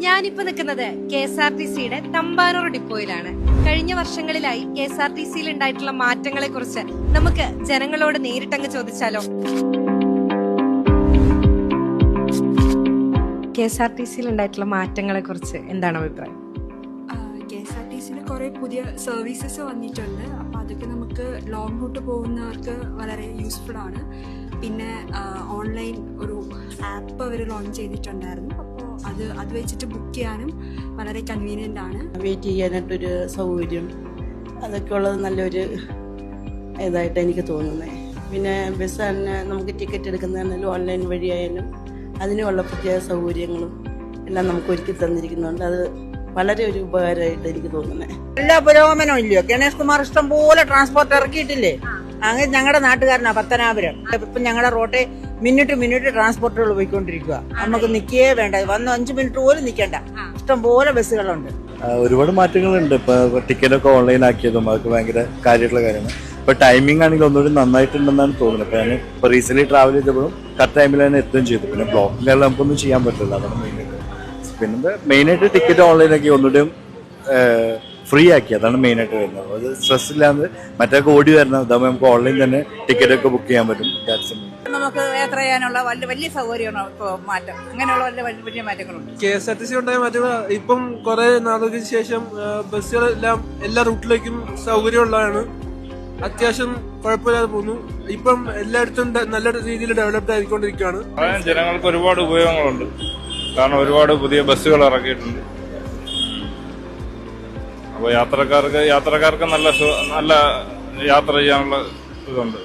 ഞാനിപ്പോ നിൽക്കുന്നത് KSRTCയുടെ തമ്പാനൂർ ഡിപ്പോയിലാണ്. കഴിഞ്ഞ വർഷങ്ങളിലായി KSRTCയിൽ ഉണ്ടായിട്ടുള്ള മാറ്റങ്ങളെ കുറിച്ച് നമുക്ക് ജനങ്ങളോട് നേരിട്ടങ്ങ് ചോദിച്ചാലോ? KSRTCയിൽ ഉണ്ടായിട്ടുള്ള മാറ്റങ്ങളെ കുറിച്ച് എന്താണ് അഭിപ്രായം? KSRTCയിൽ കുറെ പുതിയ സർവീസസ് വന്നിട്ടുണ്ട്. അപ്പോൾ അതൊക്കെ നമുക്ക് ലോങ് റൂട്ട് പോകുന്നവർക്ക് വളരെ യൂസ്ഫുൾ ആണ്. പിന്നെ ഓൺലൈൻ ഒരു ആപ്പ് അവർ ലോഞ്ച് ചെയ്തിട്ടുണ്ടായിരുന്നു. അപ്പോൾ അത് വെച്ചിട്ട് ബുക്ക് ചെയ്യാനും വളരെ കൺവീനിയൻ്റ് ആണ്. വെയിറ്റ് ചെയ്യാനായിട്ടൊരു സൗകര്യം അതൊക്കെ ഉള്ളത് നല്ലൊരു ഇതായിട്ട് എനിക്ക് തോന്നുന്നത്. പിന്നെ ബസ് തന്നെ നമുക്ക് ടിക്കറ്റ് എടുക്കുന്നതാണെങ്കിലും ഓൺലൈൻ വഴിയായാലും അതിനുള്ള പ്രത്യേക സൗകര്യങ്ങളും എല്ലാം നമുക്ക് ഒരുക്കി തന്നിരിക്കുന്നുണ്ട്. അത് വളരെ ഒരു ഉപകാരമായിട്ട് എനിക്ക് തോന്നുന്നത്. എല്ലാ പുരോഗമനവും ഇല്ലയോ? ഗണേഷ് കുമാർ ഇഷ്ടം പോലെ ട്രാൻസ്പോർട്ട് ഇറക്കിയിട്ടില്ലേ? അങ്ങനെ ഞങ്ങളുടെ നാട്ടുകാരനാ പത്തനാപുരം. ഇപ്പം ഞങ്ങളുടെ റോട്ടിൽ മിനിറ്റ് ട്രാൻസ്പോർട്ടുകൾ പോയിക്കൊണ്ടിരിക്കുക. നമുക്ക് നിൽക്കുകയേ വേണ്ട, വന്ന് 5 മിനിറ്റ് പോലും നിൽക്കേണ്ട, ഇഷ്ടം പോലെ ബസ്സുകളുണ്ട്. ഒരുപാട് മാറ്റങ്ങളുണ്ട്. ഇപ്പൊ ടിക്കറ്റൊക്കെ ഓൺലൈൻ ആക്കിയതും അതൊക്കെ ഭയങ്കര കാര്യമായിട്ടുള്ള കാര്യമാണ്. ഇപ്പൊ ടൈമിംഗ് ആണെങ്കിൽ ഒന്നുകൂടി നന്നായിട്ടുണ്ടെന്നാണ് തോന്നുന്നത്. ഇപ്പൊ ഞാൻ ഇപ്പൊ റീസെന്റ് ട്രാവൽ ചെയ്തപ്പോഴും കറക്റ്റ് ടൈമിൽ തന്നെ എത്തുകയും ചെയ്തു. പിന്നെ ബ്ലോക്കിലുള്ള നമുക്കൊന്നും ചെയ്യാൻ പറ്റില്ല, അതാണ് മെയിനായിട്ട്. പിന്നെ മെയിനായിട്ട് ടിക്കറ്റ് ഓൺലൈനാക്കി ഒന്നുകൂടി ഫ്രീ ആക്കി, അതാണ് മെയിനായിട്ട് വരുന്നത്. അത് സ്ട്രെസ് ഇല്ലാതെ മറ്റൊക്കെ ഓടി വരണം. ഇതാകുമ്പോൾ നമുക്ക് ഓൺലൈൻ തന്നെ ടിക്കറ്റ് ഒക്കെ ബുക്ക് ചെയ്യാൻ പറ്റും. നമുക്ക് യാത്ര ചെയ്യാനുള്ള വലിയ സൗകര്യമാണ് ഇപ്പോൾ മാറ്റം. അങ്ങനെയുള്ള വലിയ മാറ്റങ്ങളുണ്ട്. KSRTC ഉണ്ടായ മാറ്റങ്ങൾ ഇപ്പം കുറെ നാളുകൾക്ക് ശേഷം ബസ്സുകളെല്ലാം എല്ലാ റൂട്ടിലേക്കും സൗകര്യമുള്ളതാണ്. അത്യാവശ്യം കുഴപ്പമില്ലാതെ പോകുന്നു. ഇപ്പം എല്ലായിടത്തും നല്ല രീതിയിൽ ഡെവലപ്ഡ് ആയിക്കൊണ്ടിരിക്കുകയാണ്. ജനങ്ങൾക്ക് ഒരുപാട് ഉപയോഗങ്ങളുണ്ട്. കാരണം ഒരുപാട് പുതിയ ബസ്സുകൾ ഇറക്കിയിട്ടുണ്ട്. അപ്പോൾ യാത്രക്കാർക്ക് നല്ല യാത്ര ചെയ്യാനുള്ള ഇതുണ്ട്.